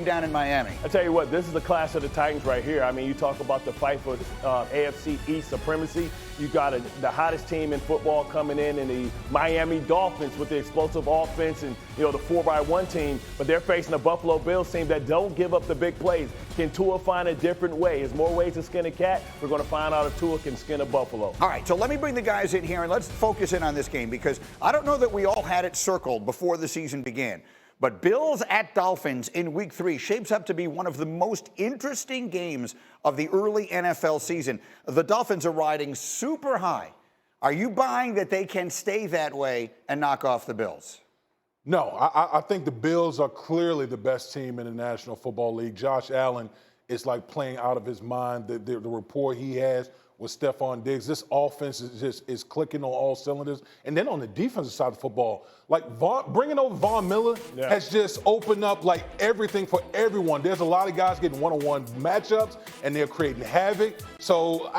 down in Miami. I tell you what, this is the class of the Titans right here. I mean, you talk about the fight for AFC East supremacy. You got the hottest team in football coming in the Miami Dolphins with the explosive offense and, the 4x1 team. But they're facing the Buffalo Bills team that don't give up the big plays. Can Tua find a different way? Is more ways to skin a cat? We're going to find out if Tua can skin a buffalo. All right, so let me bring the guys in here and let's focus in on this game because I don't know that we all had it circled before the season began. But Bills at Dolphins in Week 3 shapes up to be one of the most interesting games of the early NFL season. The Dolphins are riding super high. Are you buying that they can stay that way and knock off the Bills? No, I think the Bills are clearly the best team in the National Football League. Josh Allen is like playing out of his mind. The rapport he has with Stephon Diggs, this offense is clicking on all cylinders. And then on the defensive side of football, like bringing over Von Miller has just opened up like everything for everyone. There's a lot of guys getting one-on-one matchups, and they're creating havoc. So,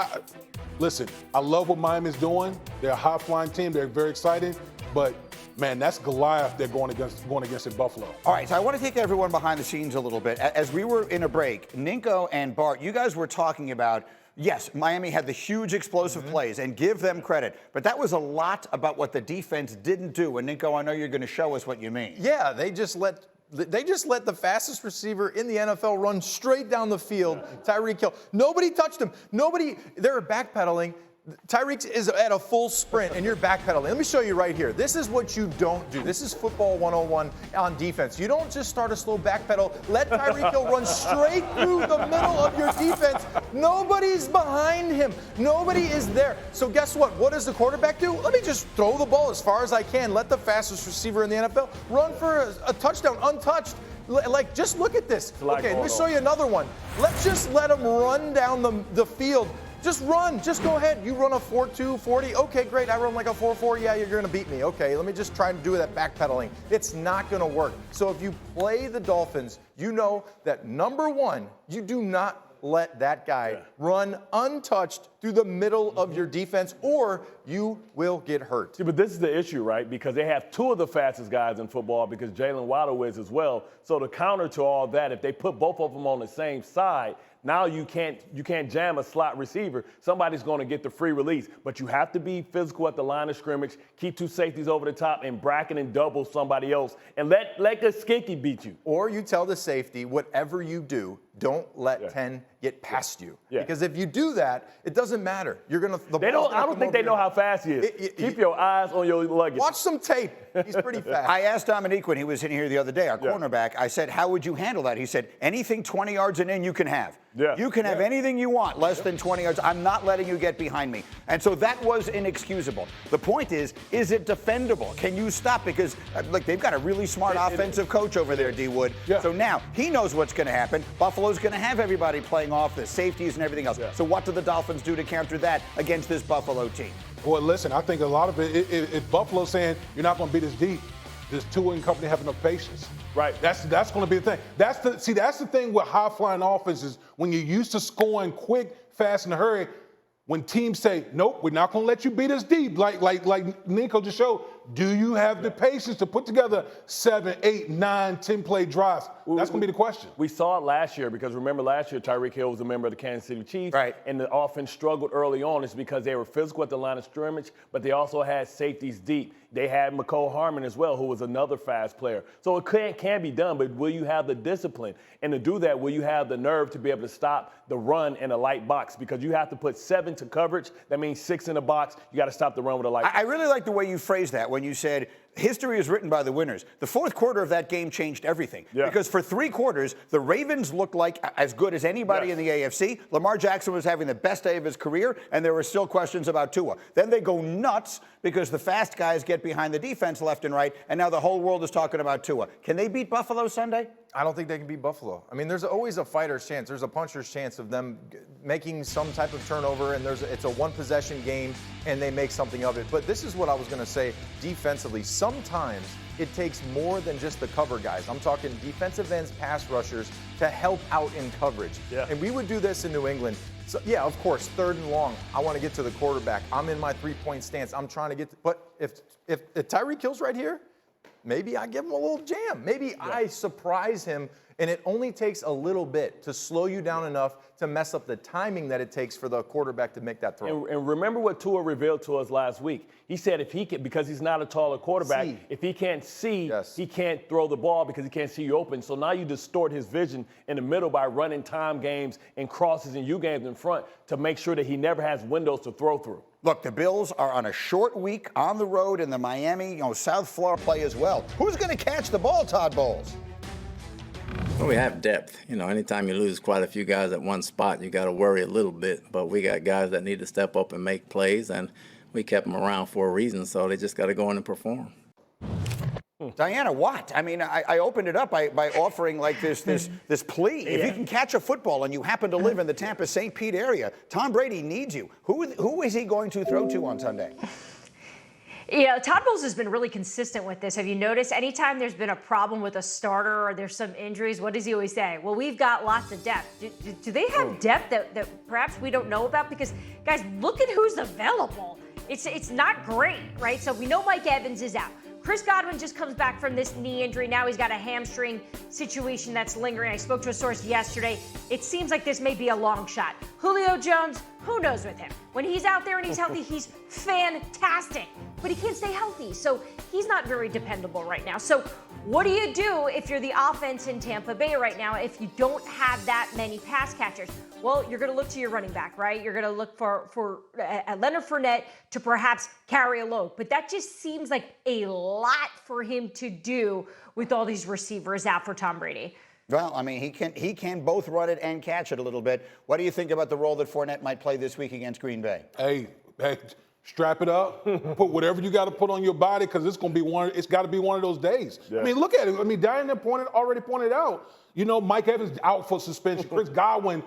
listen, I love what Miami's doing. They're a high-flying team. They're very exciting. But, man, that's Goliath they're going against in Buffalo. All right, so I want to take everyone behind the scenes a little bit. As we were in a break, Ninko and Bart, you guys were talking about, yes, Miami had the huge explosive plays, and give them credit. But that was a lot about what the defense didn't do. And, Ninko, I know you're going to show us what you mean. Yeah, they just let the fastest receiver in the NFL run straight down the field, Tyreek Hill. Nobody touched him. They're backpedaling. Tyreek is at a full sprint, and you're backpedaling. Let me show you right here. This is what you don't do. This is football 101 on defense. You don't just start a slow backpedal. Let Tyreek Hill run straight through the middle of your defense. Nobody's behind him. Nobody is there. So guess what? What does the quarterback do? Let me just throw the ball as far as I can. Let the fastest receiver in the NFL run for a touchdown untouched. Like, just look at this. Okay, let me show you another one. Let's just let him run down the field. Just run. Just go ahead. You run a 4.2, 40. Okay, great. I run like a 4.4. Yeah, you're going to beat me. Okay, let me just try and do that backpedaling. It's not going to work. So if you play the Dolphins, you know that, number one, you do not let that guy run untouched through the middle of your defense, or you will get hurt. See, but this is the issue, right? Because they have two of the fastest guys in football because Jalen Waddle is as well. So the counter to all that, if they put both of them on the same side, now you can't jam a slot receiver. Somebody's going to get the free release. But you have to be physical at the line of scrimmage, keep two safeties over the top, and bracket and double somebody else. And let the skinky beat you. Or you tell the safety, whatever you do, don't let 10 get past you. Because if you do that, it doesn't matter. You're going to – I don't think they know how fast he is. Keep your eyes on your luggage. Watch some tape. He's pretty fast. I asked Dominique when he was in here the other day, our cornerback, I said, how would you handle that? He said, anything 20 yards and in you can have. You can have anything you want, less than 20 yards. I'm not letting you get behind me. And so that was inexcusable. The point is it defendable? Can you stop? Because, look, they've got a really smart offensive coach over there, D. Wood. So now he knows what's going to happen. Buffalo's going to have everybody playing off the safeties and everything else. So what do the Dolphins do to counter that against this Buffalo team? Well, listen, I think a lot of it Buffalo saying you're not going to beat us deep. Does Tua and company have enough patience? Right. That's going to be the thing. That's the thing with high-flying offenses. When you're used to scoring quick, fast, in a hurry, when teams say, nope, we're not going to let you beat us deep, like Ninko just showed, do you have the patience to put together 7, 8, 9, 10-play drives? That's going to be the question. We saw it last year because remember last year Tyreek Hill was a member of the Kansas City Chiefs. And the offense struggled early on. It's because they were physical at the line of scrimmage, but they also had safeties deep. They had McCole Harmon as well, who was another fast player. So it can be done, but will you have the discipline? And to do that, will you have the nerve to be able to stop the run in a light box? Because you have to put 7 to coverage. That means 6 in the box. You got to stop the run with a light box. I really like the way you phrased that when you said history is written by the winners. The fourth quarter of that game changed everything. Because for 3 quarters, the Ravens looked like as good as anybody in the AFC. Lamar Jackson was having the best day of his career, and there were still questions about Tua. Then they go nuts because the fast guys get behind the defense left and right, and now the whole world is talking about Tua. Can they beat Buffalo Sunday? I don't think they can beat Buffalo. I mean, there's always a fighter's chance. There's a puncher's chance of them making some type of turnover, and it's a one-possession game, and they make something of it. But this is what I was going to say defensively. Sometimes it takes more than just the cover guys. I'm talking defensive ends, pass rushers to help out in coverage. And we would do this in New England. So, yeah, of course, 3rd and long, I want to get to the quarterback. I'm in my 3-point stance. I'm trying to get – but if Tyreek Hill's right here, maybe I give him a little jam. Maybe I surprise him And it only takes a little bit to slow you down enough to mess up the timing that it takes for the quarterback to make that throw. And remember what Tua revealed to us last week. He said if he can, because he's not a taller quarterback, if he can't see, he can't throw the ball because he can't see you open. So now you distort his vision in the middle by running time games and crosses and U games in front to make sure that he never has windows to throw through. Look, the Bills are on a short week on the road in the Miami, South Florida play as well. Who's going to catch the ball, Todd Bowles? Well, we have depth. Anytime you lose quite a few guys at one spot, you got to worry a little bit. But we got guys that need to step up and make plays, and we kept them around for a reason, so they just got to go in and perform. Diana, what? I mean, I opened it up by offering like this plea. If you can catch a football and you happen to live in the Tampa St. Pete area, Tom Brady needs you. Who is he going to throw to on Sunday? Todd Bowles has been really consistent with this. Have you noticed anytime there's been a problem with a starter or there's some injuries, what does he always say? Well, we've got lots of depth. Do they have depth that perhaps we don't know about? Because, guys, look at who's available. It's not great, right? So we know Mike Evans is out. Chris Godwin just comes back from this knee injury. Now he's got a hamstring situation that's lingering. I spoke to a source yesterday. It seems like this may be a long shot. Julio Jones, who knows with him? When he's out there and he's healthy, he's fantastic. But he can't stay healthy, so he's not very dependable right now. So what do you do if you're the offense in Tampa Bay right now if you don't have that many pass catchers? Well, you're going to look to your running back, right? You're going to look for Leonard Fournette to perhaps carry a load. But that just seems like a lot for him to do with all these receivers out for Tom Brady. Well, I mean, he can both run it and catch it a little bit. What do you think about the role that Fournette might play this week against Green Bay? Hey, strap it up. Put whatever you got to put on your body because it's going to be it's got to be one of those days. Yeah. I mean, look at it. I mean, Diana already pointed out. Mike Evans out for suspension. Chris Godwin,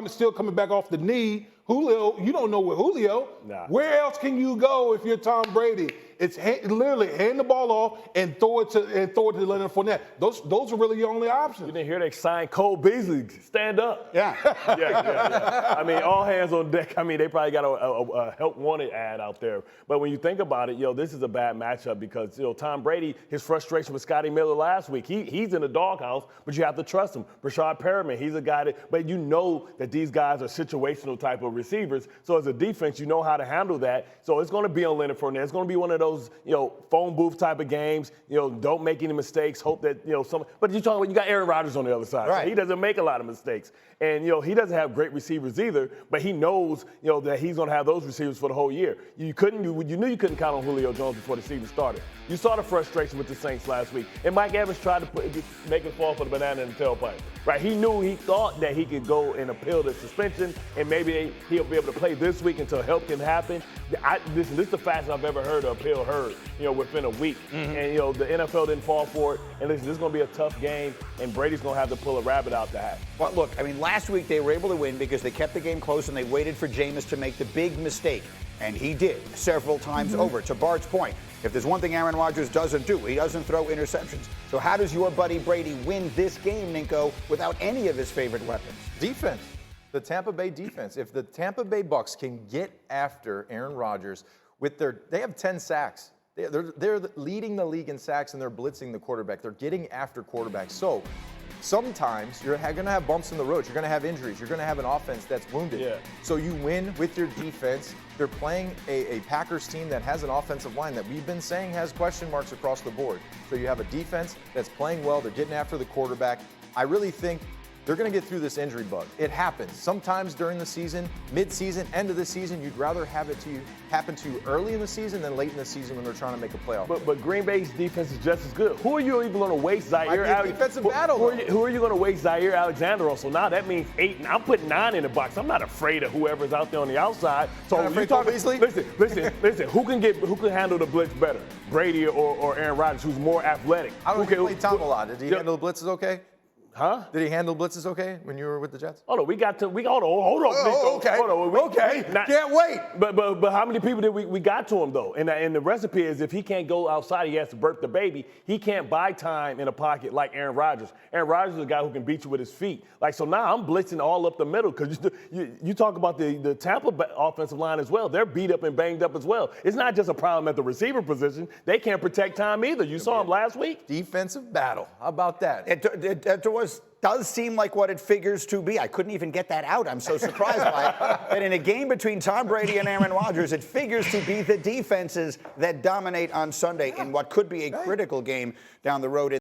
still coming back off the knee. Julio, you don't know with Julio. Nah. Where else can you go if you're Tom Brady? It's literally hand the ball off and throw it to Leonard Fournette. Those are really your only options. You didn't hear they signed Cole Beasley. Stand up. Yeah. Yeah. I mean, all hands on deck. I mean, they probably got a help wanted ad out there. But when you think about it, this is a bad matchup because Tom Brady, his frustration with Scotty Miller last week. He's in the doghouse, but you have to trust him. Rashad Perriman, he's a guy but you know that these guys are situational type of receivers. So as a defense, you know how to handle that. So it's going to be on Leonard Fournette. It's going to be one of those phone booth type of games. Don't make any mistakes. Hope that But you got Aaron Rodgers on the other side. Right. So he doesn't make a lot of mistakes, and he doesn't have great receivers either. But he knows that he's going to have those receivers for the whole year. You knew you couldn't count on Julio Jones before the season started. You saw the frustration with the Saints last week, and Mike Evans tried to make it fall for the banana in the tailpipe. Right? He thought that he could go and appeal the suspension, and maybe he'll be able to play this week until help can happen. This is the fastest I've ever heard an appeal heard, within a week. Mm-hmm. And, the NFL didn't fall for it. And listen, this is going to be a tough game, and Brady's going to have to pull a rabbit out the hat. Well, look, I mean, last week they were able to win because they kept the game close and they waited for Jameis to make the big mistake. And he did several times over. To Bart's point, if there's one thing Aaron Rodgers doesn't do, he doesn't throw interceptions. So how does your buddy Brady win this game, Ninko, without any of his favorite weapons? Defense. The Tampa Bay defense. If the Tampa Bay Bucks can get after Aaron Rodgers they have 10 sacks. They're leading the league in sacks, and they're blitzing the quarterback. They're getting after quarterbacks. So sometimes you're going to have bumps in the road. You're going to have injuries. You're going to have an offense that's wounded. Yeah. So you win with your defense. They're playing a Packers team that has an offensive line that we've been saying has question marks across the board. So you have a defense that's playing well. They're getting after the quarterback. I really think they're going to get through this injury bug. It happens. Sometimes during the season, mid-season, end of the season, you'd rather have it happen to you early in the season than late in the season when they're trying to make a playoff. But Green Bay's defense is just as good. Who are you even going to waste Zaire Alexander? Who are you going to waste Zaire Alexander on? So now that means 8. I'm putting 9 in the box. I'm not afraid of whoever's out there on the outside. So you talking Beasley? Listen. Who can handle the blitz better? Brady or Aaron Rodgers, who's more athletic? I don't play Tom a lot. Did he handle the blitzes okay? Huh? Did he handle blitzes okay when you were with the Jets? Hold on, hold on, okay. Hold on, Okay. Can't wait. But how many people did we got to him though? And the recipe is if he can't go outside, he has to birth the baby. He can't buy time in a pocket like Aaron Rodgers. Aaron Rodgers is a guy who can beat you with his feet. Like so now I'm blitzing all up the middle because you talk about the Tampa offensive line as well. They're beat up and banged up as well. It's not just a problem at the receiver position. They can't protect time either. You saw him last week. Defensive battle. How about that? It does seem like what it figures to be. I couldn't even get that out. I'm so surprised by it. That in a game between Tom Brady and Aaron Rodgers, it figures to be the defenses that dominate on Sunday in what could be a critical game down the road.